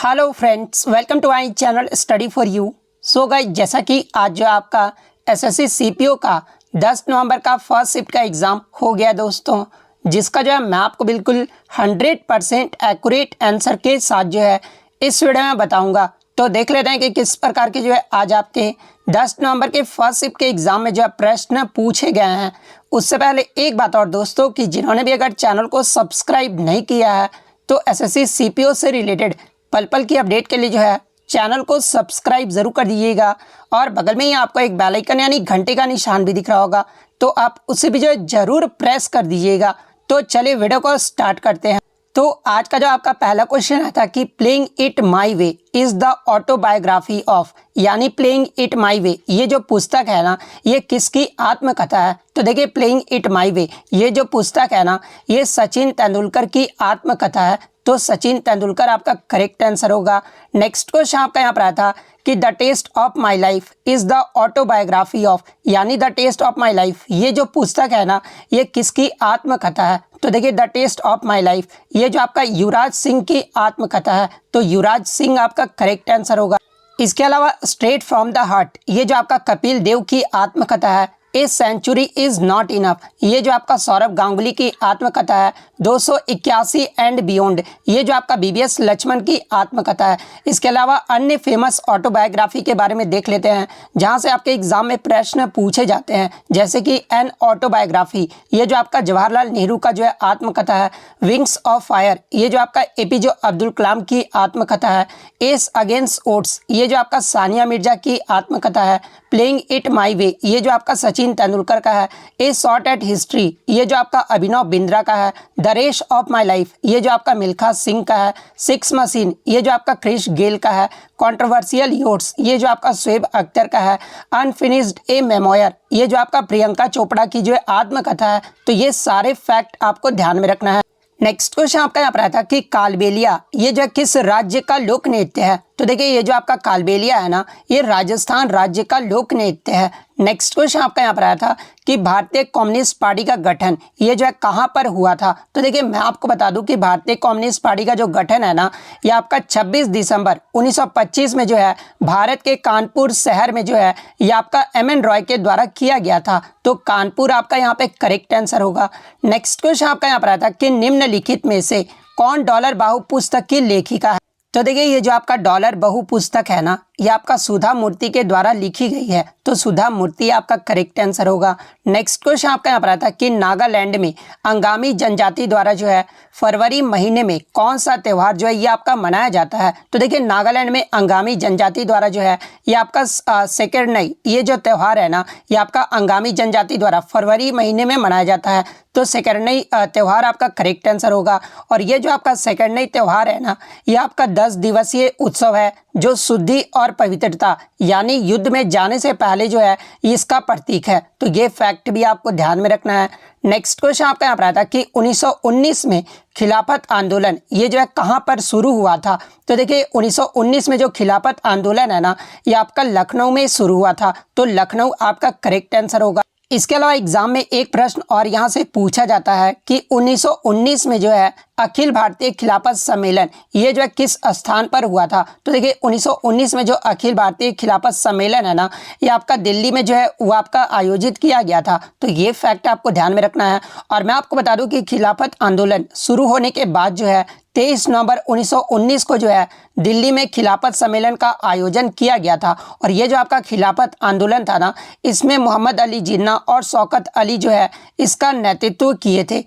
Hello friends, welcome to my channel study for you. So guys, जैसा कि आज जो आपका एसएससी सीपीओ का 10 नवंबर का फर्स्ट शिफ्ट का एग्ज़ाम हो गया दोस्तों, जिसका जो है मैं आपको बिल्कुल 100% एक्यूरेट आंसर के साथ जो है इस वीडियो में बताऊंगा। तो देख लेते हैं कि किस प्रकार के जो है आज आपके 10 नवंबर के फर्स्ट शिफ्ट के एग्ज़ाम में जो है प्रश्न पूछे गए हैं। उससे पहले एक बात और दोस्तों, कि जिन्होंने भी अगर चैनल को सब्सक्राइब नहीं किया है तो एसएससी सीपीओ से रिलेटेड पल पल की अपडेट के लिए जो है चैनल को सब्सक्राइब ज़रूर कर दीजिएगा। और बगल में ही आपको एक बेल आइकन यानी घंटे का निशान भी दिख रहा होगा, तो आप उसे भी जो है ज़रूर प्रेस कर दीजिएगा। तो चलिए वीडियो को स्टार्ट करते हैं। तो आज का जो आपका पहला क्वेश्चन है था कि playing it my way is the autobiography of, यानी प्लेइंग इट माई वे ये जो पुस्तक है ना, ये किसकी आत्मकथा है। तो देखिए, प्लेइंग इट माई वे ये जो पुस्तक है ना, ये सचिन तेंदुलकर की आत्मकथा है। तो सचिन तेंदुलकर आपका करेक्ट आंसर होगा। नेक्स्ट क्वेश्चन आपका यहाँ पर आया था कि the test of my life is the autobiography of, यानी the test of my life ये जो पुस्तक है ना, ये किसकी आत्मकथा है। तो देखिए, the test of my life ये जो आपका युवराज सिंह की आत्मकथा है। तो युवराज सिंह आपका करेक्ट आंसर होगा। इसके अलावा स्ट्रेट फ्रॉम द हार्ट ये जो आपका कपिल देव की आत्मकथा है। A century is not enough ये जो आपका सौरभ गांगुली की आत्मकथा है। 281 एंड बियॉन्ड ये जो आपका बीबीएस लक्ष्मण की आत्मकथा है। इसके अलावा अन्य फेमस ऑटोबायोग्राफी के बारे में देख लेते हैं, जहां से आपके एग्जाम में प्रश्न पूछे जाते हैं, जैसे कि एन ऑटोबायोग्राफी ये जो आपका जवाहरलाल नेहरू का जो है आत्मकथा है। विंग्स ऑफ फायर ये जो आपका एपीजे अब्दुल कलाम की आत्मकथा है। एस अगेंस्ट ओट्स ये जो आपका सानिया मिर्जा की आत्मकथा है। प्लेइंग इट माई वे ये जो आपका सचिन तेंदुलकर का है। ए शॉट एट हिस्ट्री ये जो आपका अभिनव बिंद्रा का है। The race of my life ये जो आपका मिल्खा सिंह का है। सिक्स मशीन ये जो आपका क्रिश गेल का है। कॉन्ट्रोवर्शियल योट्स ये जो आपका शोएब अख्तर का है। अनफिनिश्ड ए मेमोयर ये जो आपका प्रियंका चोपड़ा की जो है आत्मकथा है। तो ये सारे फैक्ट आपको ध्यान में रखना है। नेक्स्ट क्वेश्चन आपका यहाँ पर आता है कि कालबेलिया ये जो किस राज्य का लोक नृत्य है। तो देखिए, ये जो आपका कालबेलिया है ना, ये राजस्थान राज्य का लोक नृत्य है। नेक्स्ट क्वेश्चन आपका यहाँ पर आया था कि भारतीय कम्युनिस्ट पार्टी का गठन ये जो है कहाँ पर हुआ था। तो देखिए, मैं आपको बता दूं कि भारतीय कम्युनिस्ट पार्टी का जो गठन है ना, ये आपका 26 दिसंबर 1925 में जो है भारत के कानपुर शहर में जो है ये आपका एम.एन. रॉय के द्वारा किया गया था। तो कानपुर आपका यहाँ पे करेक्ट आंसर होगा। नेक्स्ट क्वेश्चन आपका यहाँ पर आया था कि निम्नलिखित में से कौन डॉलर बाहु पुस्तक की लेखिका है। तो देखिए, ये जो आपका डॉलर बहु पुस्तक है ना, ये आपका सुधा मूर्ति के द्वारा लिखी गई है। तो सुधा मूर्ति आपका करेक्ट आंसर होगा। नेक्स्ट क्वेश्चन आपका यहाँ पर आता है कि नागालैंड में अंगामी जनजाति द्वारा जो है फरवरी महीने में कौन सा त्यौहार जो है ये आपका मनाया जाता है। तो देखिए, नागालैंड में अंगामी जनजाति द्वारा जो है ये आपका सेकेरनई ये जो त्यौहार है ना, ये आपका अंगामी जनजाति द्वारा फरवरी महीने में मनाया जाता है। तो सेकेरनई त्यौहार आपका करेक्ट आंसर होगा। और ये जो आपका सेकेरनई त्यौहार है ना, ये आपका 10 दिवसीय उत्सव है, जो शुद्धि और पवित्रता यानी युद्ध में जाने से पहले जो है इसका प्रतीक है। तो ये फैक्ट भी आपको ध्यान में रखना है। नेक्स्ट क्वेश्चन आपका यहाँ पर आता है कि 1919 में खिलाफत आंदोलन ये जो है कहाँ पर शुरू हुआ था। तो देखिए, 1919 में जो खिलाफत आंदोलन है ना, ये आपका लखनऊ में शुरू हुआ था। तो लखनऊ आपका करेक्ट आंसर होगा। इसके अलावा एग्जाम में एक प्रश्न और यहाँ से पूछा जाता है कि 1919 में जो है अखिल भारतीय खिलाफत सम्मेलन ये जो है किस स्थान पर हुआ था। तो देखिए, 1919 में जो अखिल भारतीय खिलाफत सम्मेलन है ना, ये आपका दिल्ली में जो है वो आपका आयोजित किया गया था। तो ये फैक्ट आपको ध्यान में रखना है। और मैं आपको बता दूं कि खिलाफत आंदोलन शुरू होने के बाद जो है 23 नवंबर 1919 को जो है दिल्ली में खिलाफत सम्मेलन का आयोजन किया गया था। और ये जो आपका खिलाफत आंदोलन था ना, इसमें मोहम्मद अली जिन्ना और शौकत अली जो है इसका नेतृत्व किए थे।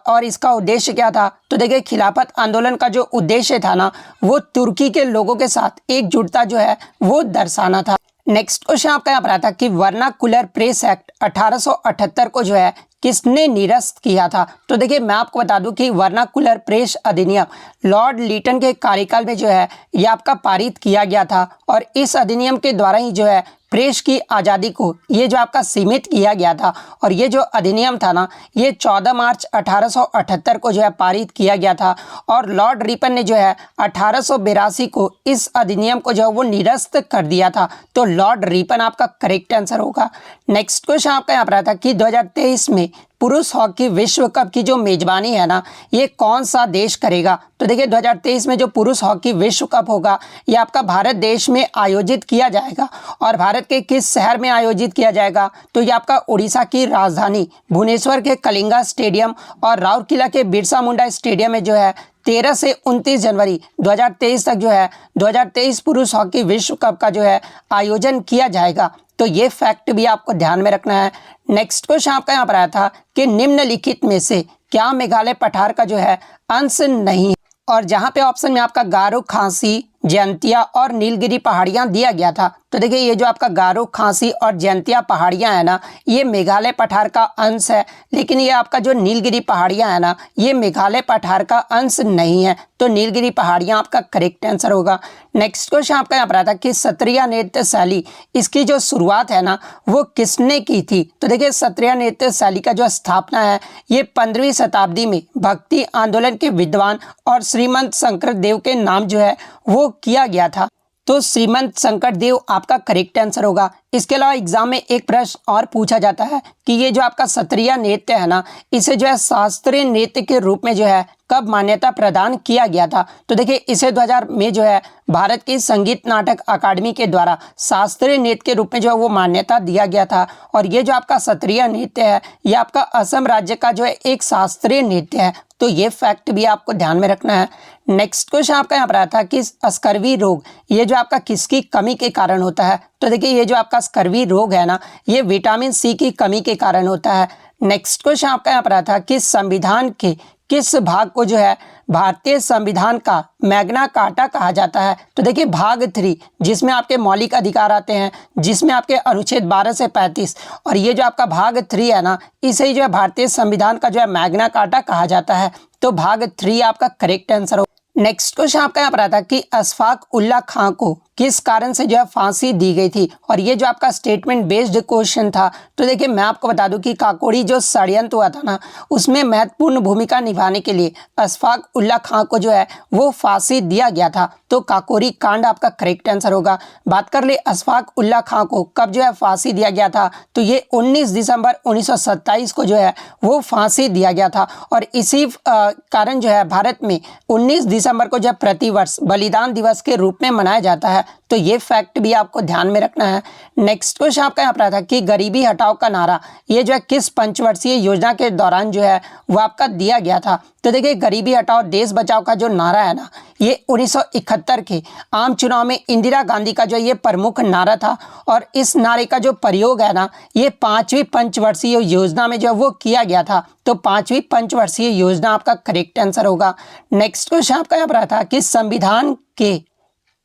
और इसका उद्देश्य क्या था। तो देखिए, खिलाफत आंदोलन का जो उद्देश्य था ना, वो तुर्की के लोगों के साथ एकजुटता जो है वो दर्शाना था। नेक्स्ट क्वेश्चन आपका यहाँ पर आता है कि वर्नाकुलर प्रेस एक्ट 1878 को जो है किसने निरस्त किया था। तो देखिए, मैं आपको बता दूं कि वर्नाकुलर प्रेस अधिनियम लॉर्ड लीटन के कार्यकाल में जो है ये आपका पारित किया गया था। और इस अधिनियम के द्वारा ही जो है प्रेस की आज़ादी को ये जो आपका सीमित किया गया था। और ये जो अधिनियम था ना, ये 14 मार्च 1878 को जो है पारित किया गया था। और लॉर्ड रिपन ने जो है 1882 को इस अधिनियम को जो है वो निरस्त कर दिया था। तो लॉर्ड रिपन आपका करेक्ट आंसर होगा। नेक्स्ट क्वेश्चन आपका यहाँ पर आता है कि 2023 में पुरुष हॉकी विश्व कप की जो मेजबानी है ना, ये कौन सा देश करेगा? तो देखिए 2023 में जो पुरुष हॉकी विश्व कप होगा ये आपका भारत देश में आयोजित किया जाएगा। और भारत के किस शहर में आयोजित किया जाएगा? तो ये आपका उड़ीसा की राजधानी भुवनेश्वर के कलिंगा स्टेडियम और राउरकेला के बिरसा मुंडा स्टेडियम में जो है 13 से 29 जनवरी 2023 तक जो है 2023 पुरुष हॉकी विश्व कप का जो है आयोजन किया जाएगा। तो ये फैक्ट भी आपको ध्यान में रखना है। नेक्स्ट क्वेश्चन आपका यहाँ पर आया था कि निम्नलिखित में से क्या मेघालय पठार का जो है अंश नहीं है? और जहाँ पे ऑप्शन में आपका गारो, खासी, जयंतिया और नीलगिरी पहाड़ियाँ दिया गया था, तो देखिए ये जो आपका गारो, खासी और जयंतिया पहाड़ियाँ है ना, ये मेघालय पठार का अंश है। लेकिन ये आपका जो नीलगिरी पहाड़ियाँ है ना, ये मेघालय पठार का अंश नहीं है। तो नीलगिरी पहाड़ियाँ आपका करेक्ट आंसर होगा। नेक्स्ट क्वेश्चन आपका यहाँ पर आता है कि सत्रिया नृत्य शैली, इसकी जो शुरुआत है ना वो किसने की थी? तो देखिए सत्रिया नृत्य शैली का जो स्थापना है ये 15वीं शताब्दी में भक्ति आंदोलन के विद्वान और श्रीमंत शंकर देव के नाम जो है वो किया गया था। तो श्रीमंत शंकर देव आपका करेक्ट आंसर होगा। इसके अलावा एग्जाम में एक प्रश्न और पूछा जाता है कि ये जो आपका सत्रिया नृत्य है ना, इसे जो है शास्त्रीय नृत्य के रूप में जो है कब मान्यता प्रदान किया गया था? तो देखिए इसे 2000 में जो है भारत की संगीत नाटक अकादमी के द्वारा शास्त्रीय नृत्य के रूप में जो है वो मान्यता दिया गया था। और ये जो आपका सत्रिया नृत्य है ये आपका असम राज्य का जो है एक शास्त्रीय नृत्य है। तो ये फैक्ट भी आपको ध्यान में रखना है। नेक्स्ट क्वेश्चन आपका यहाँ पर आता है कि स्कर्वी रोग ये जो आपका किसकी कमी के कारण होता है? तो देखिए ये जो आपका स्कर्वी रोग है ना, ये विटामिन सी की कमी के कारण होता है। नेक्स्ट क्वेश्चन आपका यहाँ पर आता है कि संविधान के किस भाग को जो है भारतीय संविधान का मैग्ना कार्टा कहा जाता है? तो देखिए भाग 3, जिसमें आपके मौलिक अधिकार आते हैं, जिसमें आपके अनुच्छेद 12 से 35, और ये जो आपका भाग 3 है ना, इसे ही जो है भारतीय संविधान का जो है मैग्ना कार्टा कहा जाता है। तो भाग 3 आपका करेक्ट आंसर हो। नेक्स्ट क्वेश्चन आपका यहाँ पर आता है कि अशफाक उल्ला खां को किस कारण से जो है फांसी दी गई थी? और ये जो आपका स्टेटमेंट बेस्ड क्वेश्चन था, तो देखिए मैं आपको बता दूं कि काकोरी जो षड्यंत्र हुआ था ना, उसमें महत्वपूर्ण भूमिका निभाने के लिए अशफाक उल्ला खां को जो है वो फांसी दिया गया था। तो काकोरी कांड आपका करेक्ट आंसर होगा। बात कर ले अशफाक उल्ला खां को कब जो है फांसी दिया गया था? तो ये 19 दिसंबर 1927 को जो है वो फांसी दिया गया था। और इसी कारण जो है भारत में 19 दिसंबर को जो है प्रतिवर्ष बलिदान दिवस के रूप में मनाया जाता है। तो ये फैक्ट भी आपको ध्यान में रखना है। नेक्स्ट क्वेश्चन आपका यहाँ पर आता है कि गरीबी हटाओ का नारा ये जो है किस पंचवर्षीय योजना के दौरान जो है वो आपका दिया गया था? तो देखिए गरीबी हटाओ देश बचाओ का जो नारा है ना, ये 1971 के आम चुनाव में इंदिरा गांधी का जो ये प्रमुख नारा था। और इस नारे का जो प्रयोग है ना, ये 5वीं पंचवर्षीय योजना में जो है वो किया गया था। तो 5वीं पंचवर्षीय योजना आपका करेक्ट आंसर होगा। नेक्स्ट क्वेश्चन आपका यहाँ पर आता है कि संविधान के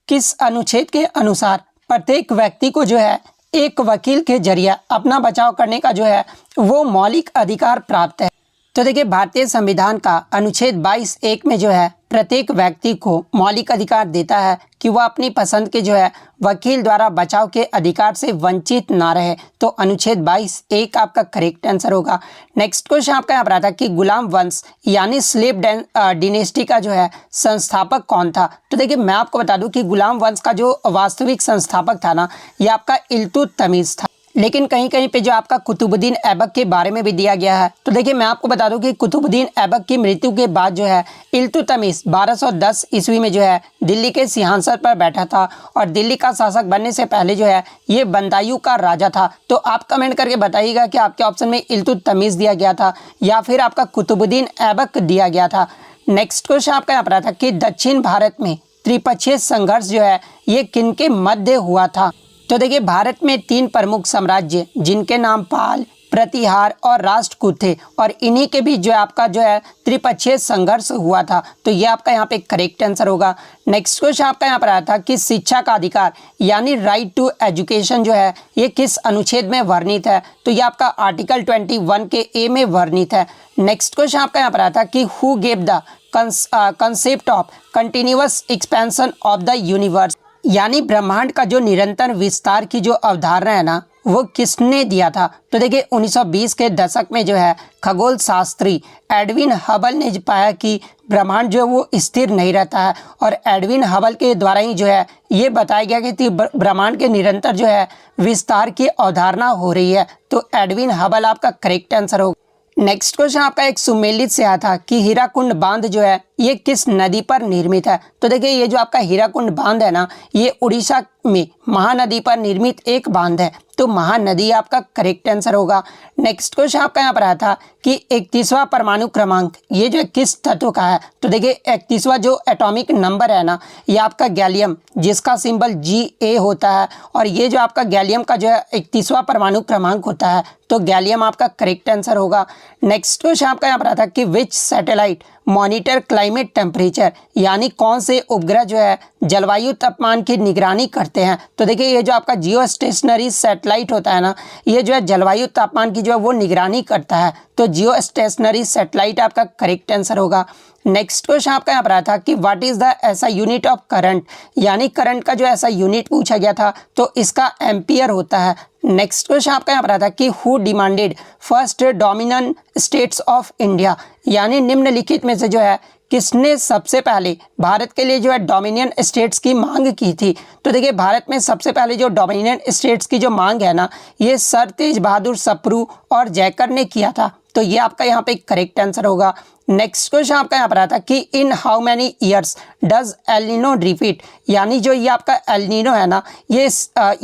किस अनुच्छेद के अनुसार प्रत्येक व्यक्ति को जो है एक वकील के जरिए अपना बचाव करने का जो है वो मौलिक अधिकार प्राप्त है? तो देखिए भारतीय संविधान का अनुच्छेद 22(1) में जो है प्रत्येक व्यक्ति को मौलिक अधिकार देता है कि वह अपनी पसंद के जो है वकील द्वारा बचाव के अधिकार से वंचित ना रहे। तो अनुच्छेद 22(1) आपका करेक्ट आंसर होगा। नेक्स्ट क्वेश्चन आपका यहाँ पर आता है कि गुलाम वंश यानी स्लेव डिनेस्टी का जो है संस्थापक कौन था? तो देखिए मैं आपको बता दूं कि गुलाम वंश का जो वास्तविक संस्थापक था ना, ये आपका इल्तुतमिश था। लेकिन कहीं कहीं पे जो आपका कुतुबुद्दीन ऐबक के बारे में भी दिया गया है। तो देखिए मैं आपको बता दूं कि कुतुबुद्दीन ऐबक की मृत्यु के बाद जो है इल्तुतमिश 1210 ईस्वी में जो है दिल्ली के सिंहासन पर बैठा था। और दिल्ली का शासक बनने से पहले जो है ये बंदायूं का राजा था। तो आप कमेंट करके बताइएगा कि आपके ऑप्शन में इल्तुतमिश दिया गया था या फिर आपका कुतुबुद्दीन ऐबक दिया गया था। नेक्स्ट क्वेश्चन आपका यहाँ पर आता है कि दक्षिण भारत में त्रिपक्षीय संघर्ष जो है ये किनके मध्य हुआ था? तो देखिए भारत में 3 प्रमुख साम्राज्य जिनके नाम पाल, प्रतिहार और राष्ट्रकूट थे, और इन्हीं के बीच जो है आपका जो है त्रिपक्षीय संघर्ष हुआ था। तो ये आपका यहाँ पे करेक्ट आंसर होगा। नेक्स्ट क्वेश्चन आपका यहाँ पर आया था कि शिक्षा का अधिकार यानी राइट टू एजुकेशन जो है ये किस अनुच्छेद में वर्णित है? तो ये आपका आर्टिकल 21 के ए में वर्णित है। नेक्स्ट क्वेश्चन आपका यहाँ पर आया था कि who gave the concept of continuous expansion of the universe, यानी ब्रह्मांड का जो निरंतर विस्तार की जो अवधारणा है ना, वो किसने दिया था? तो देखिए 1920 के दशक में जो है खगोल शास्त्री एडविन हबल ने पाया कि ब्रह्मांड जो है वो स्थिर नहीं रहता है। और एडविन हबल के द्वारा ही जो है ये बताया गया कि ब्रह्मांड के निरंतर जो है विस्तार की अवधारणा हो रही है। तो एडविन हबल आपका करेक्ट आंसर होगा। नेक्स्ट क्वेश्चन आपका एक सुमेलित से आया था कि हीराकुंड बांध जो है ये किस नदी पर निर्मित है। तो देखिए ये जो आपका हीराकुंड बांध है ना, ये उड़ीसा में महानदी पर निर्मित एक बांध है, तो महानदी आपका करेक्ट आंसर होगा। नेक्स्ट क्वेश्चन आपका यहाँ पर आया था कि 31वां परमाणु क्रमांक ये जो किस तत्व का है। तो देखिए 31वां जो एटॉमिक नंबर है ना, ये आपका गैलियम, जिसका सिंबल Ga होता है, और ये जो आपका गैलियम का जो है 31वां परमाणु क्रमांक होता है, तो गैलियम आपका करेक्ट आंसर होगा। नेक्स्ट क्वेश्चन आपका यहाँ पर आता है कि विच सैटेलाइट मॉनिटर क्लाइमेट टेम्परेचर, यानी कौन से उपग्रह जो है जलवायु तापमान की निगरानी करते हैं। तो देखिए ये जो आपका जियो स्टेशनरी सैटेलाइट होता है ना, ये जो है जलवायु तापमान की जो है वो निगरानी करता है, तो जियो स्टेशनरी सैटेलाइट आपका करेक्ट आंसर होगा। नेक्स्ट क्वेश्चन आपका यहाँ पर आया था कि व्हाट इज द ऐसा यूनिट ऑफ करंट, यानी करंट का जो ऐसा यूनिट पूछा गया था, तो इसका एम्पियर होता है। नेक्स्ट क्वेश्चन आपका यहाँ पर आया था कि who demanded first dominant states of India, यानी निम्नलिखित में से जो है किसने सबसे पहले भारत के लिए जो है डोमिनियन स्टेट्स की मांग की थी। तो देखिए भारत में सबसे पहले जो डोमिनियन स्टेट्स की जो मांग है ना, ये सर तेज बहादुर सप्रू और जयकर ने किया था, तो ये आपका यहाँ पे करेक्ट आंसर होगा। नेक्स्ट क्वेश्चन आपका यहाँ पर आता है कि in how many years does El Nino repeat, यानी जो ये आपका एल नीनो है ना, ये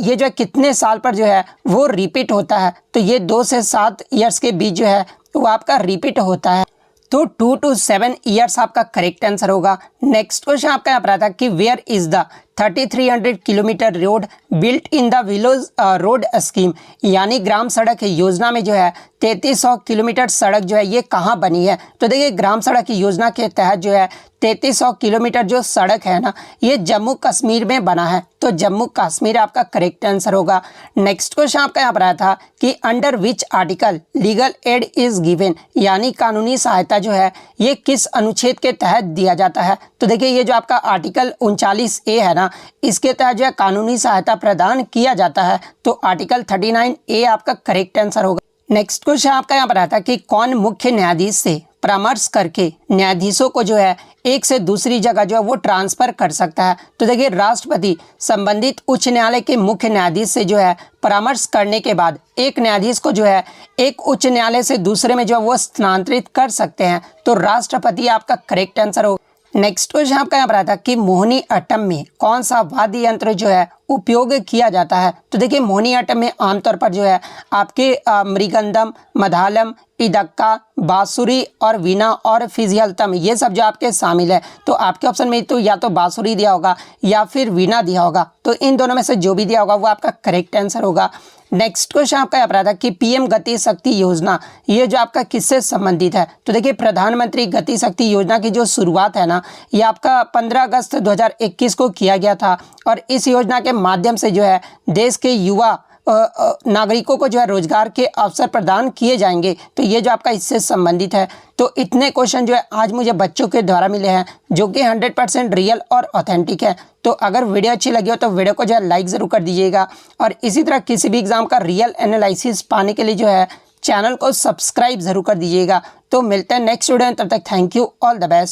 जो है कितने साल पर जो है वो रिपीट होता है। तो ये 2 से 7 ईयर्स के बीच जो है वो आपका रिपीट होता है, तो 2 to 7 ईयर्स आपका करेक्ट आंसर होगा। नेक्स्ट क्वेश्चन आपका यहाँ पर आता है कि where is the 3300 kilometre road built in the village road scheme, यानी ग्राम सड़क योजना में जो है 3300 किलोमीटर सड़क जो है ये कहाँ बनी है। तो देखिए ग्राम सड़क योजना के तहत जो है 3300 किलोमीटर जो सड़क है ना, ये जम्मू कश्मीर में बना है, तो जम्मू कश्मीर आपका करेक्ट आंसर होगा। नेक्स्ट क्वेश्चन आपका यहाँ पर आया था कि under which article legal aid is given, यानी कानूनी सहायता जो है ये किस अनुच्छेद के तहत दिया जाता है। तो देखिए ये जो आपका आर्टिकल 39A है ना, इसके तहत जो है कानूनी सहायता प्रदान किया जाता है, तो आर्टिकल 39A आपका करेक्ट आंसर होगा। नेक्स्ट क्वेश्चन आपका यहाँ पर आता है कि कौन मुख्य न्यायाधीश से परामर्श करके न्यायाधीशों को जो है एक से दूसरी जगह जो है वो ट्रांसफर कर सकता है। तो देखिए राष्ट्रपति संबंधित उच्च न्यायालय के मुख्य न्यायाधीश से जो है परामर्श करने के बाद एक न्यायाधीश को जो है एक उच्च न्यायालय से दूसरे में जो है वो स्थानांतरित कर सकते हैं, तो राष्ट्रपति आपका करेक्ट आंसर होगा। नेक्स्ट क्वेश्चन आपका यहाँ पर आता है कि मोहिनी अट्टम में कौन सा वाद्य यंत्र जो है उपयोग किया जाता है। तो देखिए मोहिनी अट्टम में आमतौर पर जो है आपके मृगंदम, मधालम, इदक्का, बांसुरी और वीणा और फिजियलतम, ये सब जो आपके शामिल है। तो आपके ऑप्शन में तो या तो बांसुरी दिया होगा या फिर वीणा दिया होगा, तो इन दोनों में से जो भी दिया होगा वो आपका करेक्ट आंसर होगा। नेक्स्ट क्वेश्चन आपका यहाँ पर आता है कि पीएम गति शक्ति योजना ये जो आपका किससे संबंधित है। तो देखिए प्रधानमंत्री गति शक्ति योजना की जो शुरुआत है ना, ये आपका 15 अगस्त 2021 को किया गया था, और इस योजना के माध्यम से जो है देश के युवा नागरिकों को जो है रोजगार के अवसर प्रदान किए जाएंगे, तो ये जो आपका इससे संबंधित है। तो इतने क्वेश्चन जो है आज मुझे बच्चों के द्वारा मिले हैं जो कि 100% रियल और ऑथेंटिक है। तो अगर वीडियो अच्छी लगी हो तो वीडियो को जो है लाइक ज़रूर कर दीजिएगा, और इसी तरह किसी भी एग्जाम का रियल एनालिसिस पाने के लिए जो है चैनल को सब्सक्राइब ज़रूर कर दीजिएगा। तो मिलते हैं नेक्स्ट वीडियो में, तब तक thank you, all the best.